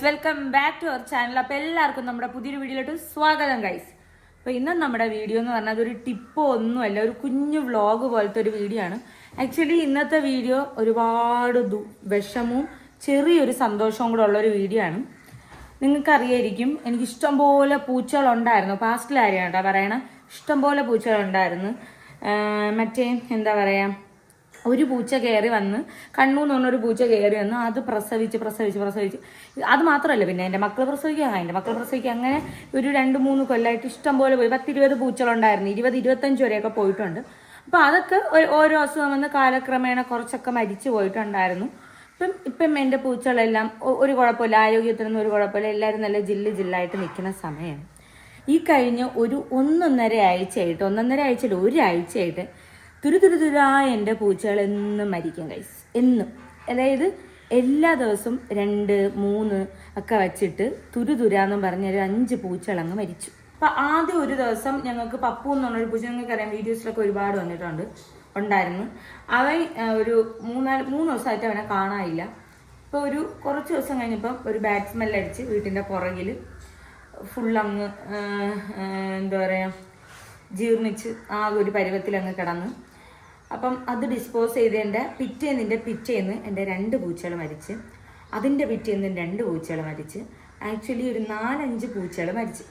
Welcome back to our channel. അപ്പോൾ എല്ലാവർക്കും നമ്മുടെ പുതിയൊരു വീഡിയോയിലോട്ട് സ്വാഗതം ഗൈസ്. അപ്പോൾ ഇന്ന് നമ്മുടെ വീഡിയോ എന്ന് പറഞ്ഞാൽ അതൊരു ടിപ്പോ ഒന്നുമല്ല, ഒരു കുഞ്ഞു വ്ളോഗ് പോലത്തെ ഒരു വീഡിയോ ആണ്. ആക്ച്വലി ഇന്നത്തെ വീഡിയോ ഒരുപാട് വിഷമവും ചെറിയൊരു സന്തോഷവും കൂടെ ഉള്ളൊരു വീഡിയോ ആണ്. നിങ്ങൾക്കറിയായിരിക്കും, എനിക്ക് ഇഷ്ടംപോലെ പൂച്ചകളുണ്ടായിരുന്നു. പാസ്റ്റിൽ ആരെയാണ് കേട്ടോ പറയണേ, ഇഷ്ടംപോലെ പൂച്ചകളുണ്ടായിരുന്നു. മറ്റേ എന്താ പറയുക, ഒരു പൂച്ച കയറി വന്ന്, കണ്ണൂന്ന് പറഞ്ഞൊരു പൂച്ച കയറി വന്ന് അത് പ്രസവിച്ച് അത് മാത്രമല്ല, പിന്നെ എൻ്റെ മക്കൾ പ്രസവിക്കുക അങ്ങനെ ഒരു 2-3 കൊല്ലമായിട്ട് ഇഷ്ടം പോലെ പോയി. 10-20 പൂച്ചകളുണ്ടായിരുന്നു, 20-25 വരെയൊക്കെ പോയിട്ടുണ്ട്. അപ്പോൾ അതൊക്കെ ഓരോ അസുഖം വന്ന് കാലക്രമേണ കുറച്ചൊക്കെ മരിച്ചു പോയിട്ടുണ്ടായിരുന്നു. ഇപ്പം എൻ്റെ പൂച്ചകളെല്ലാം ഒരു കുഴപ്പമില്ല, ആരോഗ്യത്തിനൊന്നും ഒരു കുഴപ്പമില്ല, എല്ലാവരും നല്ല ജില്ലായിട്ട് നിൽക്കുന്ന സമയമാണ്. ഈ കഴിഞ്ഞ ഒരു 1.5 ആഴ്ചയില്ല, ഒരാഴ്ചയായിട്ട് തുരുതുരാ എൻ്റെ പൂച്ചകൾ എന്നും മരിക്കും ഗൈസ്, എന്നും. അതായത് എല്ലാ ദിവസവും 2-3 ഒക്കെ വെച്ചിട്ട് തുരുതുരാന്നും പറഞ്ഞ ഒരു 5 പൂച്ചകളങ്ങ് മരിച്ചു. അപ്പം ആദ്യം ഒരു ദിവസം ഞങ്ങൾക്ക് പപ്പു എന്ന് പറഞ്ഞൊരു പൂച്ച, നിങ്ങൾക്കറിയാം വീഡിയോസിലൊക്കെ ഒരുപാട് ഉണ്ടായിരുന്നു. അവൻ ഒരു 3 ദിവസമായിട്ട് അവനെ കാണാനില്ല. ഇപ്പോൾ ഒരു കുറച്ച് ദിവസം കഴിഞ്ഞപ്പം ഒരു ബാഡ് സ്മെല്ലടിച്ച് വീട്ടിൻ്റെ പുറകിൽ ഫുള്ളങ്ങ് എന്താ പറയുക, ജീർണിച്ച് ആകെ ഒരു പരുവത്തിൽ അങ്ങ് കിടന്ന്. അപ്പം അത് ഡിസ്പോസ് ചെയ്തതിൻ്റെ പിറ്റേന്ന് എൻ്റെ 2 പൂച്ചകൾ മരിച്ച്, അതിൻ്റെ പിറ്റേന്ന് 2 പൂച്ചകൾ മരിച്ച്, ആക്ച്വലി ഒരു 4-5 പൂച്ചകൾ മരിച്ച്.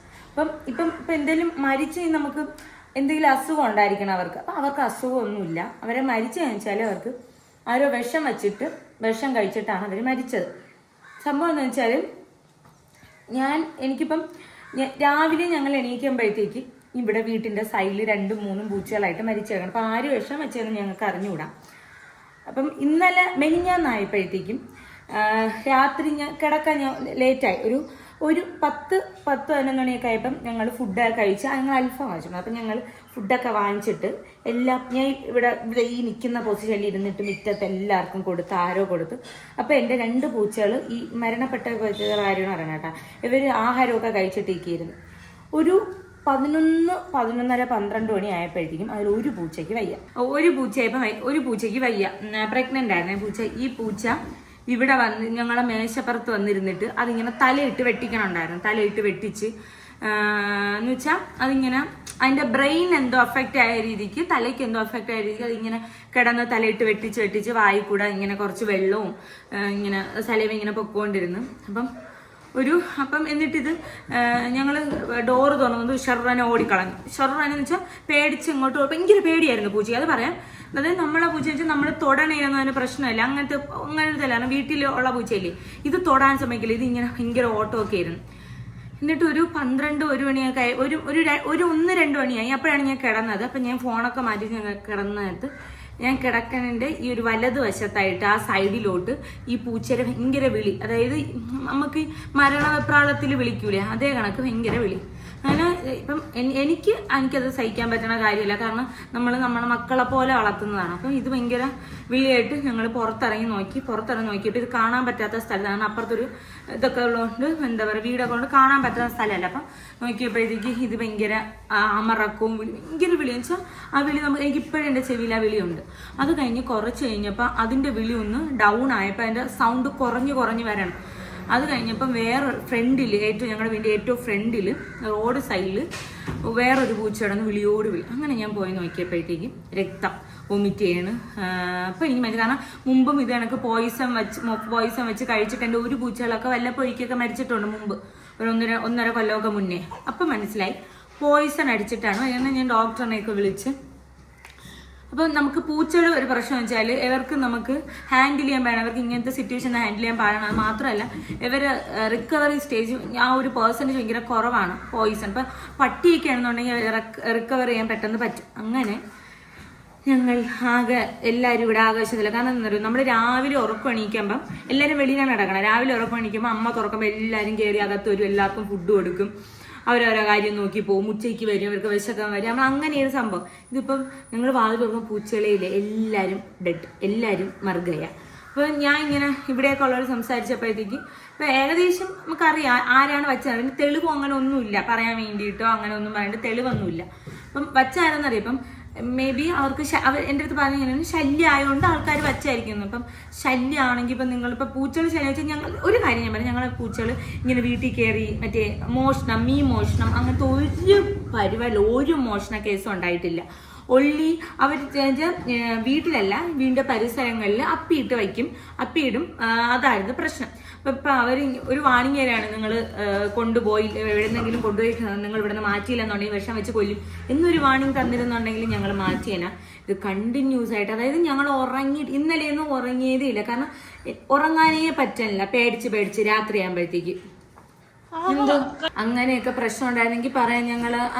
ഇപ്പം എന്തെങ്കിലും മരിച്ച് നമുക്ക് എന്തെങ്കിലും അസുഖം ഉണ്ടായിരിക്കണം അവർക്ക്. അപ്പം അവർക്ക് അസുഖമൊന്നുമില്ല. അവരെ മരിച്ചതെന്ന് വെച്ചാൽ അവർക്ക് ആരോ വിഷം കഴിച്ചിട്ടാണ് അവർ മരിച്ചത്. സംഭവം എന്ന് വെച്ചാൽ എനിക്കിപ്പം രാവിലെ ഞങ്ങൾ എണീക്കുമ്പോഴത്തേക്ക് ഇവിടെ വീട്ടിൻ്റെ സൈഡിൽ 2-3 പൂച്ചകളായിട്ട് മരിച്ചു കിടക്കണം. അപ്പം ആര് വിഷം വെച്ചതെന്ന് ഞങ്ങൾക്ക് അറിഞ്ഞുകൂടാ. അപ്പം ഇന്നലെ മെനിഞ്ഞാന്നായപ്പോഴത്തേക്കും രാത്രി കിടക്കാൻ ലേറ്റായി, ഒരു 10-11 മണിയൊക്കെ ആയപ്പം ഞങ്ങൾ ഫുഡൊക്കെ കഴിച്ച്, ഞങ്ങൾ അൽഫാം വാങ്ങിച്ചു. അപ്പം ഞങ്ങൾ ഫുഡൊക്കെ വാങ്ങിച്ചിട്ട് എല്ലാം ഞാൻ ഇവിടെ ഈ നിൽക്കുന്ന പൊസിഷനിൽ ഇരുന്നിട്ട് മുറ്റത്ത് എല്ലാവർക്കും ആരോ കൊടുത്തു. അപ്പോൾ എൻ്റെ 2 പൂച്ചകൾ, ഈ മരണപ്പെട്ട പൂച്ചകൾ ആരെയാണ് അറിയണം കേട്ടോ, ഇവർ ആഹാരമൊക്കെ കഴിച്ചിട്ടേക്കായിരുന്നു. ഒരു 11-12 മണി ആയപ്പോഴത്തേക്കും അതിൽ ഒരു പൂച്ചയ്ക്ക് വയ്യ. പ്രഗ്നന്റ് ആയിരുന്നു പൂച്ച. ഈ പൂച്ച ഇവിടെ വന്ന് ഞങ്ങളെ മേശപ്പുറത്ത് വന്നിരുന്നിട്ട് അതിങ്ങനെ തലയിട്ട് വെട്ടിച്ച് എന്ന് വെച്ചാൽ അതിങ്ങനെ അതിൻ്റെ ബ്രെയിൻ എന്തോ അഫക്റ്റ് ആയ രീതിക്ക്, തലയ്ക്ക് എന്തോ അഫക്റ്റ് ആയ രീതിക്ക് അതിങ്ങനെ കിടന്ന് തലയിട്ട് വെട്ടിച്ച് വായി കൂടെ ഇങ്ങനെ കുറച്ച് വെള്ളവും ഇങ്ങനെ സലൈവ ഇങ്ങനെ പൊക്കോണ്ടിരുന്നു. അപ്പം എന്നിട്ടിത് ഞങ്ങൾ ഡോറ് തുറന്നത് ഷെറനെ ഓടിക്കളഞ്ഞു. ഷെറനെന്ന് വെച്ചാൽ പേടിച്ച് ഇങ്ങോട്ട് ഭയങ്കര പേടിയായിരുന്നു പൂച്ചയ്ക്ക്. അത് പറയാം, അതായത് നമ്മളെ പൂച്ച വെച്ചാൽ നമ്മൾ തൊടണേന്നതിന് പ്രശ്നമില്ല, അങ്ങനത്തെ അല്ല. വീട്ടിലുള്ള പൂച്ചയില്ലേ, ഇത് തൊടാൻ സമ്മതിക്കില്ല, ഇത് ഇങ്ങനെ ഭയങ്കര ഓട്ടമൊക്കെ ആയിരുന്നു. എന്നിട്ട് ഒരു 12-1 മണിയൊക്കെ ആയി, ഒരു 1-2 മണിയായി. അപ്പോഴാണ് ഞാൻ കിടന്നത്. അപ്പം ഞാൻ ഫോണൊക്കെ മാറ്റി ഞങ്ങൾ കിടന്നതിനകത്ത് ഞാൻ കിടക്കണതിൻ്റെ ഈ ഒരു വലതുവശത്തായിട്ട് ആ സൈഡിലോട്ട് ഈ പൂച്ചയുടെ ഭയങ്കര വിളി, അതായത് നമുക്ക് മരണവെപ്രാളത്തിൽ വിളിക്കൂലേ, അതേ കണക്ക് ഭയങ്കര വിളി. അങ്ങനെ ഇപ്പം എനിക്കത് സഹിക്കാൻ പറ്റുന്ന കാര്യമില്ല, കാരണം നമ്മളെ മക്കളെ പോലെ വളർത്തുന്നതാണ്. അപ്പം ഇത് ഭയങ്കര വിളിയായിട്ട് ഞങ്ങൾ പുറത്തിറങ്ങി നോക്കിയിട്ട് ഇത് കാണാൻ പറ്റാത്ത സ്ഥലത്താണ്. അപ്പുറത്തൊരു ഇതൊക്കെ ഉള്ളതുകൊണ്ട് എന്താ പറയുക, വീടൊക്കെ കൊണ്ട് കാണാൻ പറ്റാത്ത സ്ഥലമല്ല. അപ്പം നോക്കിയപ്പോഴത്തേക്ക് ഇത് ഭയങ്കര അമറക്കവും ഭയങ്കര വിളി എന്ന് വെച്ചാൽ ആ വിളി എനിക്ക് ഇപ്പോഴും എൻ്റെ ചെവിയിൽ ആ വിളിയുണ്ട്. അത് കഴിഞ്ഞ് കുറച്ച് കഴിഞ്ഞപ്പോൾ അതിൻ്റെ വിളി ഒന്ന് ഡൗൺ ആയപ്പോൾ അതിൻ്റെ സൗണ്ട് കുറഞ്ഞ് വരണം. അത് കഴിഞ്ഞപ്പം വേറെ ഫ്രണ്ടിൽ, ഞങ്ങളുടെ വീടിൻ്റെ ഏറ്റവും ഫ്രണ്ടിൽ റോഡ് സൈഡിൽ വേറൊരു പൂച്ചയുടെ വിളിയോട് വിളി. അങ്ങനെ ഞാൻ പോയി നോക്കിയപ്പോഴത്തേക്കും രക്തം വൊമിറ്റ് ചെയ്യണ്. അപ്പോൾ എനിക്ക് മനസ്സിലായി, കാരണം മുമ്പും ഇത് കണക്ക് പോയിസൺ വെച്ച് കഴിച്ചിട്ട് എൻ്റെ ഒരു പൂച്ചകളൊക്കെ വല്ലപ്പോഴേക്കൊക്കെ മരിച്ചിട്ടുണ്ട് മുമ്പ്, ഒരു 1.5 കൊല്ലമൊക്കെ മുന്നേ. അപ്പം മനസ്സിലായി പോയിസൺ അടിച്ചിട്ടാണ്. അങ്ങനെ ഞാൻ ഡോക്ടറിനെയൊക്കെ വിളിച്ച്. അപ്പം നമുക്ക് പൂച്ചകൾ ഒരു പ്രശ്നം വെച്ചാൽ ഇവർക്ക് നമുക്ക് ഹാൻഡിൽ ചെയ്യാൻ പാടില്ല, അവർക്ക് ഇങ്ങനത്തെ സിറ്റുവേഷൻ ഹാൻഡിൽ ചെയ്യാൻ പാടില്ല. അത് മാത്രമല്ല ഇവർ റിക്കവറി സ്റ്റേജ് ആ ഒരു പേഴ്സൻറ്റേജ് ഭയങ്കര കുറവാണ് പോയിസൺ. ഇപ്പം പട്ടിയൊക്കെ ആണെന്നുണ്ടെങ്കിൽ റിക്കവർ ചെയ്യാൻ പെട്ടെന്ന് പറ്റും. അങ്ങനെ ഞങ്ങൾ എല്ലാവരും ഇവിടെ ആകാശത്തില്ല. കാരണം എന്താ പറയുക, നമ്മൾ രാവിലെ ഉറക്കം എണീക്കുമ്പം എല്ലാവരും വെളിയിലാണ് കിടക്കണം. രാവിലെ ഉറക്കം എണീക്കുമ്പോൾ അമ്മ തുറക്കുമ്പോൾ എല്ലാവരും കയറി അകത്ത് വരും, എല്ലാവർക്കും ഫുഡ് കൊടുക്കും, അവരോരോ കാര്യം നോക്കി പോകും, ഉച്ചയ്ക്ക് വരും, അവർക്ക് വിശക്കാൻ വരും. നമ്മൾ അങ്ങനെയൊരു സംഭവം. ഇതിപ്പം ഞങ്ങൾ വാതിൽ തുറക്കുമ്പോൾ പൂച്ചകളയില്ലേ, എല്ലാവരും ഡെഡ്, എല്ലാവരും മറുകയ. അപ്പോൾ ഞാൻ ഇങ്ങനെ ഇവിടെയൊക്കെ ഉള്ളവർ സംസാരിച്ചപ്പോഴത്തേക്ക് ഇപ്പം ഏകദേശം നമുക്കറിയാം ആരാണ് വച്ചത്. അതിന് തെളിവും അങ്ങനെ ഒന്നുമില്ല പറയാൻ വേണ്ടിയിട്ടോ, അങ്ങനെ ഒന്നും പറയാണ്ട് തെളിവൊന്നുമില്ല. അപ്പം വച്ചാരെന്നറിയാം. ഇപ്പം മേ ബി അവർക്ക് എൻ്റെ അടുത്ത് പറഞ്ഞിങ്ങനെ ശല്യം ആയതുകൊണ്ട് ആൾക്കാർ വച്ചായിരിക്കുന്നു. ഇപ്പം ശല്യമാണെങ്കിൽ ഇപ്പം നിങ്ങളിപ്പോൾ പൂച്ചകൾ ശല്യം വെച്ചാൽ ഞങ്ങൾ ഒരു കാര്യം ഞാൻ പറയാം, ഞങ്ങളെ പൂച്ചകൾ ഇങ്ങനെ വീട്ടിൽ കയറി മറ്റേ മോഷണം, മോഷണം അങ്ങനത്തെ ഒരു പരിപാടി ഒരു മോഷണ കേസും ഉണ്ടായിട്ടില്ല. ഒള്ളി അവർ വീട്ടിലല്ല, വീടിൻ്റെ പരിസരങ്ങളിൽ അപ്പിയിട്ട് വയ്ക്കും, അപ്പിയിടും. അതായിരുന്നു പ്രശ്നം. ഇപ്പം അവർ ഒരു വാണിംഗ് തരാണ്, നിങ്ങൾ കൊണ്ടുപോയി എവിടെന്നെങ്കിലും കൊണ്ടുപോയി നിങ്ങൾ ഇവിടെ നിന്ന് മാറ്റിയില്ലെന്നുണ്ടെങ്കിൽ വിഷം വെച്ച് കൊല്ലും എന്നൊരു വാണിംഗ് തന്നിരുന്നുണ്ടെങ്കിൽ ഞങ്ങൾ മാറ്റിയേന. ഇത് കണ്ടിന്യൂസ് ആയിട്ട്, അതായത് ഞങ്ങൾ ഇന്നലെയൊന്നും ഉറങ്ങിയതേ ഇല്ല. കാരണം ഉറങ്ങാനേ പറ്റില്ല, പേടിച്ച് രാത്രിയാകുമ്പോഴത്തേക്ക് എന്തോ അങ്ങനെയൊക്കെ പ്രശ്നം ഉണ്ടായിരുന്നെങ്കിൽ പറയാൻ ഞങ്ങൾ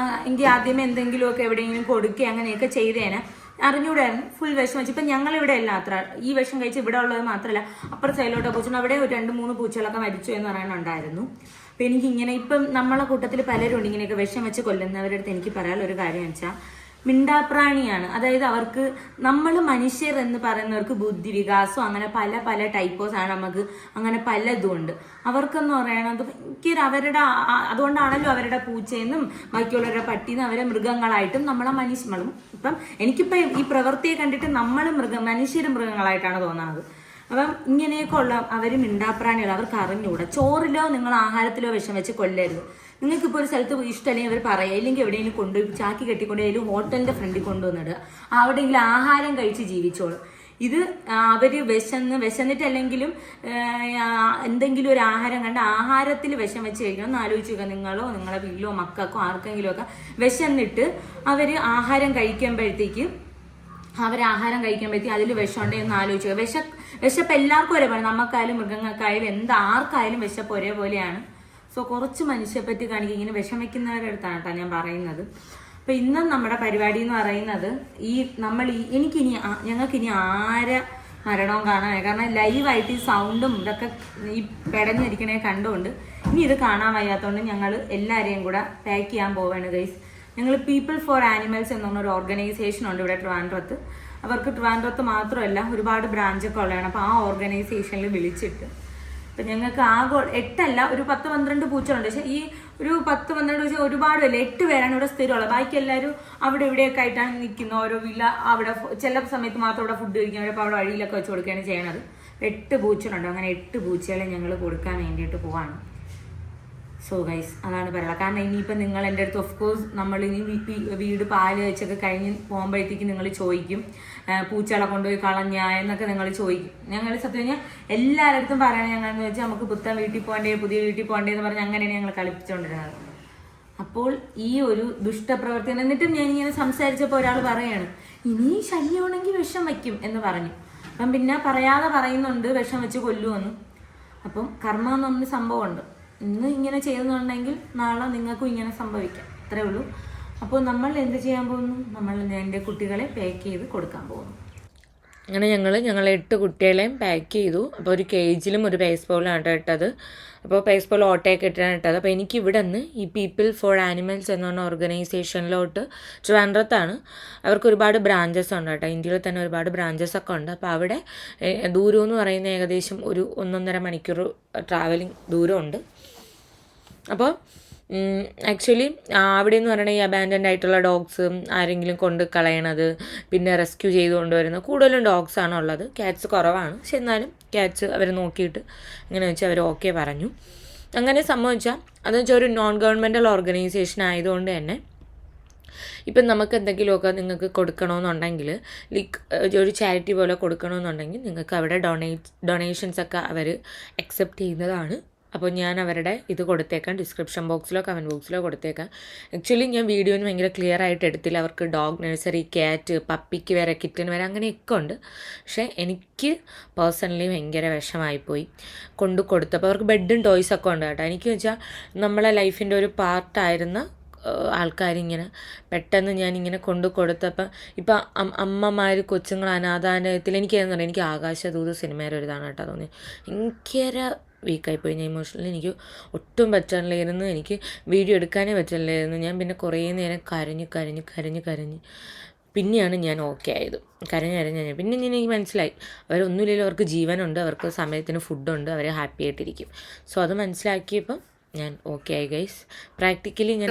എങ്കിൽ ആദ്യമേ എന്തെങ്കിലുമൊക്കെ എവിടെയെങ്കിലും കൊടുക്കുക അങ്ങനെയൊക്കെ ചെയ്തേനെ. അറിഞ്ഞൂടായിരുന്നു. ഫുൾ വിഷം വെച്ച് ഇപ്പം ഞങ്ങളിവിടെ അല്ല അത്ര ഈ വിഷം കഴിച്ച് ഇവിടെ ഉള്ളത് മാത്രമല്ല അപ്പുറത്തെ സൈഡിലോട്ട് പൂച്ച അവിടെ ഒരു 2-3 പൂച്ചകളൊക്കെ മരിച്ചു എന്ന് പറയാനുണ്ടായിരുന്നു. അപ്പം എനിക്കിങ്ങനെ ഇപ്പം നമ്മളെ കൂട്ടത്തിൽ പലരും ഉണ്ട് ഇങ്ങനെയൊക്കെ വിഷം വെച്ച് കൊല്ലുന്നവരുടെ അടുത്ത് എനിക്ക് പറയാനുള്ള ഒരു കാര്യം വെച്ചാൽ മിണ്ടാപ്രാണിയാണ്. അതായത് അവർക്ക് നമ്മൾ മനുഷ്യർ എന്ന് പറയുന്നവർക്ക് ബുദ്ധി വികാസം അങ്ങനെ പല ടൈപ്പോസ് ആണ്. നമുക്ക് അങ്ങനെ പലതും ഉണ്ട്. അവർക്കെന്ന് പറയണത് ഭയങ്കര അവരുടെ അതുകൊണ്ടാണല്ലോ അവരുടെ പൂച്ചയെന്നും ബാക്കിയുള്ളവരുടെ പട്ടിന്നും അവരെ മൃഗങ്ങളായിട്ടും നമ്മളെ മനുഷ്യങ്ങളും. ഇപ്പം എനിക്കിപ്പം ഈ പ്രവൃത്തിയെ കണ്ടിട്ട് നമ്മൾ മനുഷ്യരും മൃഗങ്ങളായിട്ടാണ് തോന്നുന്നത്. അപ്പം ഇങ്ങനെയൊക്കെ ഉള്ള അവർ മിണ്ടാപ്രാണികൾ, അവർക്ക് അറിഞ്ഞുകൂടാ. ചോറിലോ നിങ്ങൾ ആഹാരത്തിലോ വിഷം വെച്ച് കൊല്ലരുത്. നിങ്ങൾക്കിപ്പോൾ ഒരു സ്ഥലത്ത് ഇഷ്ടമല്ലെങ്കിൽ അവർ പറയുക, ഇല്ലെങ്കിൽ എവിടെയെങ്കിലും കൊണ്ടുപോയി ചാക്കി കെട്ടിക്കൊണ്ട് അതിലും ഹോട്ടലിൻ്റെ ഫ്രണ്ടിൽ കൊണ്ടുവന്നിടുക, അവിടെയെങ്കിലും ആഹാരം കഴിച്ച് ജീവിച്ചോളും. ഇത് അവർ വിശന്നിട്ടല്ലെങ്കിലും എന്തെങ്കിലും ഒരു ആഹാരം കണ്ട് ആഹാരത്തിൽ വിഷം വെച്ച് കഴിക്കണം എന്ന് ആലോചിച്ച് നോക്കുക. നിങ്ങളോ നിങ്ങളെ വീട്ടിലോ മക്കൾക്കോ ആർക്കെങ്കിലും ഒക്കെ വിശന്നിട്ട് അവർ ആഹാരം കഴിക്കുമ്പോഴത്തേക്ക് അതിൽ വിഷമുണ്ടെന്ന് ആലോചിക്കുക. വിശപ്പ് എല്ലാവർക്കും ഒരേപോലെ, നമുക്കായാലും മൃഗങ്ങൾക്കായാലും ആർക്കായാലും വിശപ്പ് ഒരേപോലെയാണ്. സോ കുറച്ച് മനുഷ്യപ്പറ്റി കാണിക്കുക. ഇങ്ങനെ വിഷം വയ്ക്കുന്നവരുടെ അടുത്താണ് കേട്ടോ ഞാൻ പറയുന്നത്. അപ്പം ഇന്നും നമ്മുടെ പരിപാടി എന്ന് പറയുന്നത് ഞങ്ങൾക്കിനി ആരെ മരണവും കാണാൻ, കാരണം ലൈവായിട്ട് ഈ സൗണ്ടും ഇതൊക്കെ ഈ പെടഞ്ഞിരിക്കണേ കണ്ടുകൊണ്ട് ഇനി ഇത് കാണാൻ വയ്യാത്തതുകൊണ്ട് ഞങ്ങൾ എല്ലാവരെയും കൂടെ പാക്ക് ചെയ്യാൻ പോവുകയാണ് ഗൈസ്. ഞങ്ങൾ പീപ്പിൾ ഫോർ ആനിമൽസ് എന്ന് പറഞ്ഞൊരു ഓർഗനൈസേഷൻ ഉണ്ട് ഇവിടെ ട്രിവാൻഡ്രത്ത്. അവർക്ക് ട്രിവാൻഡ്രത്ത് മാത്രമല്ല ഒരുപാട് ബ്രാഞ്ചൊക്കെ ഉള്ളതാണ്. അപ്പോൾ ആ ഓർഗനൈസേഷനിൽ വിളിച്ചിട്ട് ഇപ്പം ഞങ്ങൾക്ക് ആകെ 8 അല്ല ഒരു 10-12 പൂച്ചകളുണ്ട്. പക്ഷേ ഈ ഒരു 10-12 പൂച്ച ഒരുപാടല്ല, 8 പേരാണ് ഇവിടെ സ്ഥിരമുള്ളത്. ബാക്കി എല്ലാവരും അവിടെ ഇവിടെയൊക്കെ ആയിട്ടാണ് നിൽക്കുന്നത്. ഓരോ വില അവിടെ ചില സമയത്ത് മാത്രം ഇവിടെ ഫുഡ് കഴിക്കാൻ, അപ്പോൾ അവിടെ വഴിയിലൊക്കെ വെച്ച് കൊടുക്കുകയാണ് ചെയ്യണത്. 8 പൂച്ചകളുണ്ട്. അങ്ങനെ 8 പൂച്ചകളെ ഞങ്ങൾ കൊടുക്കാൻ വേണ്ടിയിട്ട് പോവാണ്. സോ ഗൈസ് അതാണ് പറയുന്നത്. കാരണം ഇനിയിപ്പോൾ നിങ്ങൾ എൻ്റെ അടുത്ത് ഓഫ്കോഴ്സ് നമ്മൾ ഇനി വീട് പാല് വെച്ചൊക്കെ കഴിഞ്ഞ് പോകുമ്പോഴത്തേക്ക് നിങ്ങൾ ചോദിക്കും പൂച്ചകളെ കൊണ്ടുപോയി കളഞ്ഞ എന്നൊക്കെ നിങ്ങൾ ചോദിക്കും. ഞങ്ങൾ സത്യം കഴിഞ്ഞാൽ എല്ലാവരുടെ അടുത്തും പറയണത് ഞങ്ങളെന്ന് വെച്ചാൽ നമുക്ക് പുത്തൻ വീട്ടിൽ പോകണ്ടേ, പുതിയ വീട്ടിൽ പോകണ്ടേ എന്ന് പറഞ്ഞ് അങ്ങനെയാണ് ഞങ്ങൾ കളിപ്പിച്ചുകൊണ്ടിരുന്നത്. അപ്പോൾ ഈ ഒരു ദുഷ്ടപ്രവൃത്തി എന്നിട്ടും ഞാനിങ്ങനെ സംസാരിച്ചപ്പോൾ ഒരാൾ പറയാണ് ഇനി ശല്യമാണെങ്കിൽ വിഷം വയ്ക്കും എന്ന് പറഞ്ഞു. അപ്പം പിന്നെ പറയാതെ പറയുന്നുണ്ട് വിഷം വെച്ച് കൊല്ലുമെന്ന്. അപ്പം കർമ്മ എന്ന് പറഞ്ഞ സംഭവമുണ്ട്. ഇന്ന് ഇങ്ങനെ ചെയ്യുന്നുണ്ടെങ്കിൽ നാളെ നിങ്ങൾക്കും ഇങ്ങനെ സംഭവിക്കാം. അത്രേ ഉള്ളൂ. അപ്പോൾ നമ്മൾ എന്ത് ചെയ്യാൻ പോകുന്നു? നമ്മൾ എൻ്റെ കുട്ടികളെ പാക്ക് ചെയ്ത് കൊടുക്കാൻ പോകുന്നു. അങ്ങനെ ഞങ്ങൾ 8 കുട്ടികളെയും പാക്ക് ചെയ്തു. അപ്പോൾ ഒരു കേജിലും ഒരു പേസ് ബോളാണ് ഇട്ടത്. അപ്പോൾ പേസ് ബോൾ ഓട്ടയൊക്കെ ഇട്ടാണ് ഇട്ടത്. അപ്പോൾ എനിക്ക് ഇവിടെ നിന്ന് ഈ പീപ്പിൾ ഫോർ ആനിമൽസ് എന്ന് പറഞ്ഞ ഓർഗനൈസേഷനിലോട്ട് ട്രിവാൻഡ്രത്താണ്. അവർക്ക് ഒരുപാട് ബ്രാഞ്ചസ് ഉണ്ട് കേട്ടോ. ഇന്ത്യയിൽ തന്നെ ഒരുപാട് ബ്രാഞ്ചസ് ഒക്കെ ഉണ്ട്. അപ്പോൾ അവിടെ ദൂരം എന്ന് പറയുന്നത് ഏകദേശം ഒരു 1.5 മണിക്കൂർ ട്രാവലിംഗ് ദൂരമുണ്ട്. അപ്പോൾ ആക്ച്വലി അവിടെ എന്ന് പറയുന്നത് ഈ അബാൻഡൻഡ് ആയിട്ടുള്ള ഡോഗ്സ് ആരെങ്കിലും കൊണ്ട് കളയണത്, പിന്നെ റെസ്ക്യൂ ചെയ്ത് കൊണ്ടുവരുന്നത് കൂടുതലും ഡോഗ്സാണ് ഉള്ളത്. ക്യാറ്റ്സ് കുറവാണ്. പക്ഷെ എന്നാലും ക്യാറ്റ്സ് അവർ നോക്കിയിട്ട് ഇങ്ങനെ വെച്ചാൽ അവർ ഓക്കെ പറഞ്ഞു. അങ്ങനെ സംഭവിച്ചാൽ അതെന്ന് വെച്ചാൽ ഒരു നോൺ ഗവൺമെൻറ്റൽ ഓർഗനൈസേഷൻ ആയതുകൊണ്ട് തന്നെ ഇപ്പം നമുക്ക് എന്തെങ്കിലുമൊക്കെ നിങ്ങൾക്ക് കൊടുക്കണമെന്നുണ്ടെങ്കിൽ ഒരു ചാരിറ്റി പോലെ കൊടുക്കണമെന്നുണ്ടെങ്കിൽ നിങ്ങൾക്ക് അവിടെ ഡൊണേഷൻസൊക്കെ അവർ അക്സെപ്റ്റ് ചെയ്യുന്നതാണ്. അപ്പോൾ ഞാൻ അവരുടെ ഇത് കൊടുത്തേക്കാം, ഡിസ്ക്രിപ്ഷൻ ബോക്സിലോ കമൻറ്റ് ബോക്സിലോ കൊടുത്തേക്കാം. ആക്ച്വലി ഞാൻ വീഡിയോന് ഭയങ്കര ക്ലിയർ ആയിട്ട് എടുത്തില്ല. അവർക്ക് ഡോഗ് നഴ്സറി, ക്യാറ്റ്, പപ്പിക്ക് വരെ, കിറ്റന് വരെ അങ്ങനെയൊക്കെ ഉണ്ട്. പക്ഷേ എനിക്ക് പേഴ്സണലി ഭയങ്കര വിഷമായിപ്പോയി കൊടുത്തപ്പോൾ. അവർക്ക് ബെഡും ടോയ്സൊക്കെ ഉണ്ട് കേട്ടോ. എനിക്ക് വെച്ചാൽ നമ്മളെ ലൈഫിൻ്റെ ഒരു പാർട്ടായിരുന്ന ആൾക്കാരിങ്ങനെ പെട്ടെന്ന് ഞാനിങ്ങനെ കൊടുത്തപ്പം ഇപ്പം അമ്മമാർ കൊച്ചുങ്ങൾ അനാഥാലയത്തിൽ എനിക്ക് ആകാശദൂത് സിനിമയുടെ ഒരു ഇതാണ് കേട്ടോ തോന്നി. ഭയങ്കര വീക്കായിപ്പോയി. ഞാൻ ഇമോഷണലി എനിക്ക് ഒട്ടും പറ്റാനില്ലായിരുന്നു. എനിക്ക് വീഡിയോ എടുക്കാനേ പറ്റില്ലായിരുന്നു. ഞാൻ പിന്നെ കുറേ നേരം കരഞ്ഞ് പിന്നെയാണ് ഞാൻ ഓക്കെ ആയത്. കരഞ്ഞ് പിന്നെ എനിക്ക് മനസ്സിലായി അവരൊന്നുമില്ലല്ലോ, അവർക്ക് ജീവനുണ്ട്, അവർക്ക് സമയത്തിന് ഫുഡുണ്ട്, അവർ ഹാപ്പി ആയിട്ടിരിക്കും. സോ അത് മനസ്സിലാക്കിയപ്പം ഞാൻ ഓക്കെ ആയി ഗൈസ്. പ്രാക്ടിക്കലി ഞാൻ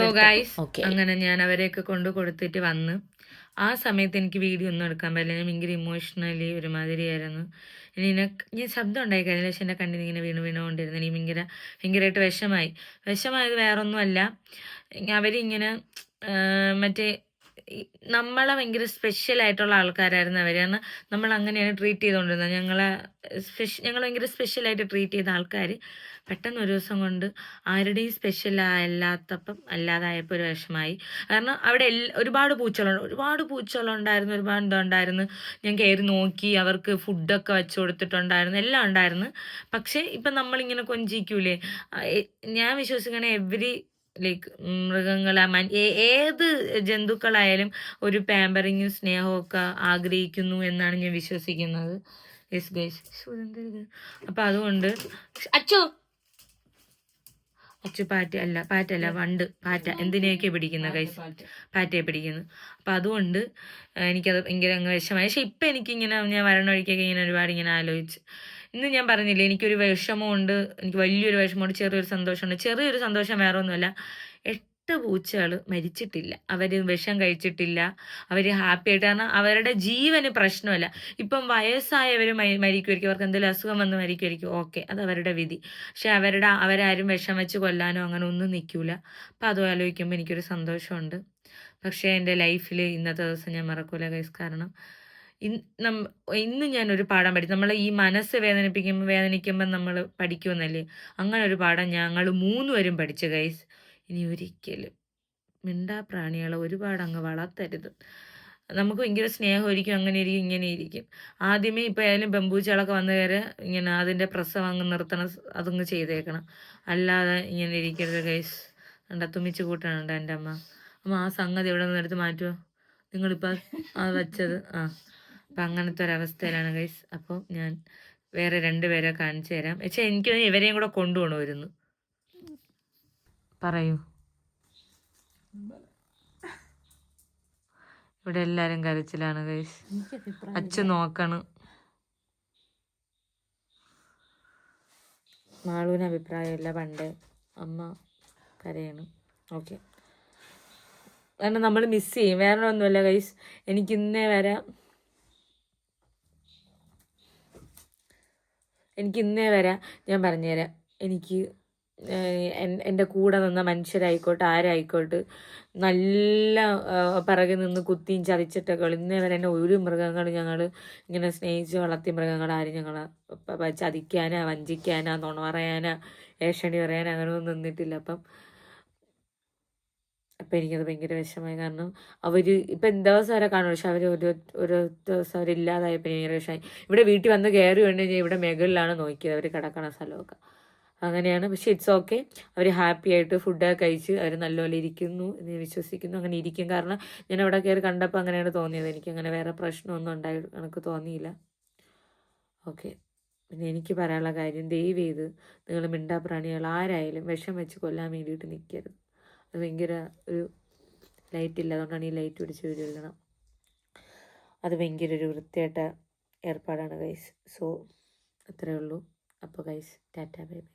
ഓക്കെ. അങ്ങനെ ഞാൻ അവരെയൊക്കെ കൊടുത്തിട്ട് വന്ന് ആ സമയത്ത് എനിക്ക് വീഡിയോ ഒന്നും എടുക്കാൻ പറ്റില്ല. ഞാൻ ഭയങ്കര ഇമോഷണലി ഒരുമാതിരിയായിരുന്നു. ഇനി ഞാൻ ശബ്ദം ഉണ്ടായി കഴിഞ്ഞ പക്ഷെ എൻ്റെ കണ്ണിൽ ഇങ്ങനെ വീണുകൊണ്ടിരുന്നു. എനിക്ക് ഭയങ്കരമായിട്ട് വിഷമായത് വേറൊന്നുമല്ല. അവരിങ്ങനെ മറ്റേ നമ്മളെ ഭയങ്കര സ്പെഷ്യൽ ആയിട്ടുള്ള ആൾക്കാരായിരുന്നു അവർ. കാരണം നമ്മൾ അങ്ങനെയാണ് ട്രീറ്റ് ചെയ്തുകൊണ്ടിരുന്നത്. ഞങ്ങൾ ഭയങ്കര സ്പെഷ്യലായിട്ട് ട്രീറ്റ് ചെയ്ത ആൾക്കാർ പെട്ടെന്ന് ഒരു ദിവസം കൊണ്ട് ആരുടെയും സ്പെഷ്യൽ അല്ലാത്തപ്പം അല്ലാതായപ്പോൾ ഒരു വിഷമായി. കാരണം അവിടെ ഒരുപാട് പൂച്ചകളുണ്ടായിരുന്നു, ഒരുപാട് ഇതുണ്ടായിരുന്നു. ഞാൻ കയറി നോക്കി, അവർക്ക് ഫുഡൊക്കെ വെച്ച് കൊടുത്തിട്ടുണ്ടായിരുന്നു, എല്ലാം ഉണ്ടായിരുന്നു. പക്ഷേ ഇപ്പം നമ്മളിങ്ങനെ കൊഞ്ചിക്കൂലേ, ഞാൻ വിശ്വസിക്കണേ ലൈക്ക് മൃഗങ്ങൾ ഏത് ജന്തുക്കളായാലും ഒരു പാമ്പറിങ്ങും സ്നേഹവും ഒക്കെ ആഗ്രഹിക്കുന്നു എന്നാണ് ഞാൻ വിശ്വസിക്കുന്നത്. Yes guys. അപ്പം അതുകൊണ്ട് പാറ്റല്ല പാറ്റ എന്തിനെയൊക്കെ പിടിക്കുന്ന ഗൈസ്, പാറ്റയെ പിടിക്കുന്നു. അപ്പം അതുകൊണ്ട് എനിക്കത് ഭയങ്കര അങ്ങ് വിഷമായി. പക്ഷെ ഇപ്പം എനിക്കിങ്ങനെ ഞാൻ വരണ വഴിക്കൊക്കെ ഇങ്ങനെ ഒരുപാട് ഇങ്ങനെ ആലോചിച്ച്, ഇന്ന് ഞാൻ പറഞ്ഞില്ലേ എനിക്കൊരു വിഷമമുണ്ട്, എനിക്ക് വലിയൊരു വിഷമമുണ്ട്, ചെറിയൊരു സന്തോഷം വേറെ ഒന്നുമല്ല. 8 പൂച്ചകൾ മരിച്ചിട്ടില്ല, അവർ വിഷം കഴിച്ചിട്ടില്ല, അവർ ഹാപ്പി ആയിട്ട്. കാരണം അവരുടെ ജീവന് പ്രശ്നമല്ല. ഇപ്പം വയസ്സായവർ മരിക്കുമായിരിക്കും, അവർക്ക് എന്തെങ്കിലും അസുഖം വന്ന് മരിക്കുമായിരിക്കും, ഓക്കെ, അത് അവരുടെ വിധി. പക്ഷെ അവരാരും വിഷം വെച്ച് കൊല്ലാനോ അങ്ങനെ ഒന്നും നിൽക്കൂല. അപ്പം അത് ആലോചിക്കുമ്പോൾ എനിക്കൊരു സന്തോഷമുണ്ട്. പക്ഷേ എൻ്റെ ലൈഫിൽ ഇന്നത്തെ ദിവസം ഞാൻ മറക്കൂല ഗൈസ്. കാരണം ഇന്ന് ഞാനൊരു പാഠം പഠിച്ചു. നമ്മൾ ഈ മനസ്സ് വേദനിക്കുമ്പോൾ നമ്മൾ പഠിക്കുമെന്നല്ലേ, അങ്ങനെ ഒരു പാഠം ഞങ്ങൾ 3 പേരും പഠിച്ചു ഗൈസ്. ഇനി ഒരിക്കലും മിണ്ടാപ്രാണികളെ ഒരുപാട് അങ്ങ് വളർത്തരുത്. നമുക്ക് ഭയങ്കര സ്നേഹമായിരിക്കും, അങ്ങനെ ഇരിക്കും, ഇങ്ങനെ ഇരിക്കും. ആദ്യമേ ഇപ്പം ആയാലും പെമ്പൂച്ചകളൊക്കെ വന്നു കയറി ഇങ്ങനെ അതിൻ്റെ പ്രസവം അങ്ങ് നിർത്തണം, അതങ്ങ് ചെയ്തേക്കണം. അല്ലാതെ ഇങ്ങനെ ഇരിക്കരുത് ഗൈസ്. തുമ്മിച്ച് കൂട്ടാനുണ്ട് എൻ്റെ അമ്മ. ആ സംഗതി ഇവിടെ നിന്ന് എടുത്ത് മാറ്റുമോ നിങ്ങളിപ്പോൾ അത് വെച്ചത്. അപ്പം അങ്ങനത്തെ ഒരവസ്ഥയിലാണ് ഗൈസ്. അപ്പോൾ ഞാൻ വേറെ 2 പേരെ കാണിച്ചു തരാം. പക്ഷേ എനിക്ക് ഇവരെയും കൂടെ കൊണ്ടുപോകണമായിരുന്നു. പറയൂ. ഇവിടെ എല്ലാരും കരച്ചിലാണ് ഗൈസ്. അച്ഛൻ നോക്കണം. മാളൂന് അഭിപ്രായമില്ല, പണ്ട് അമ്മ കരയണം. ഓക്കെ, കാരണം നമ്മൾ മിസ് ചെയ്യും, വേറെ ഒന്നുമല്ല ഗൈസ്. എനിക്ക് ഇന്നേ വരെ ഞാൻ പറഞ്ഞുതരാം. എനിക്ക് എൻ്റെ കൂടെ നിന്ന മനുഷ്യരായിക്കോട്ടെ ആരായിക്കോട്ടെ നല്ല പിറകെ നിന്ന് കുത്തിയും ചതിച്ചിട്ടൊക്കെ ഇന്നേ വരെ എന്നെ ഒരു മൃഗങ്ങൾ ഞങ്ങൾ ഇങ്ങനെ സ്നേഹിച്ച് വളർത്തിയ മൃഗങ്ങളാരും ഞങ്ങളെ ചതിക്കാനാ, വഞ്ചിക്കാനാ, നുണ പറയാനാ, ഏഷണി പറയാനാ അങ്ങനെയൊന്നും നിന്നിട്ടില്ല. അപ്പം എനിക്കത് ഭയങ്കര വിഷമമായി. കാരണം അവർ ഇപ്പം ദിവസം വരെ കാണും, പക്ഷെ അവർ ഒരു ദിവസം അവരില്ലാതായപ്പോൾ ഭയങ്കര വിഷമമായി. ഇവിടെ വീട്ടിൽ വന്ന് കയറി വേണ്ടി ഇവിടെ മുകളിലാണ് നോക്കിയത് അവർ കിടക്കണ സ്ഥലമൊക്കെ. അങ്ങനെയാണ്. പക്ഷെ ഇറ്റ്സ് ഓക്കെ, അവർ ഹാപ്പി ആയിട്ട് ഫുഡൊക്കെ കഴിച്ച് അവർ നല്ലപോലെ ഇരിക്കുന്നു എന്ന് വിശ്വസിക്കുന്നു. അങ്ങനെ ഇരിക്കും. കാരണം ഞാൻ അവിടെ കയറി കണ്ടപ്പോൾ അങ്ങനെയാണ് തോന്നിയത്. എനിക്കങ്ങനെ വേറെ പ്രശ്നമൊന്നും എനിക്ക് തോന്നിയില്ല. ഓക്കെ, പിന്നെ എനിക്ക് പറയാനുള്ള കാര്യം, ദയവ് ചെയ്ത് നിങ്ങൾ മിണ്ടാപ്രാണികൾ ആരായാലും വിഷം വെച്ച് കൊല്ലാൻ വേണ്ടിയിട്ട് നിൽക്കരുത്. അത് ഭയങ്കര ഒരു ലൈറ്റ് ഇല്ല, അതുകൊണ്ടാണ് ഈ ലൈറ്റ് പിടിച്ച് വീഴുന്നത്. അത് ഭയങ്കര ഒരു വൃത്തിയായിട്ട ഏർപ്പാടാണ് ഗൈസ്. സോ അത്രയേ ഉള്ളൂ. അപ്പോൾ ഗൈസ്, ടാറ്റ, ബൈ ബൈ.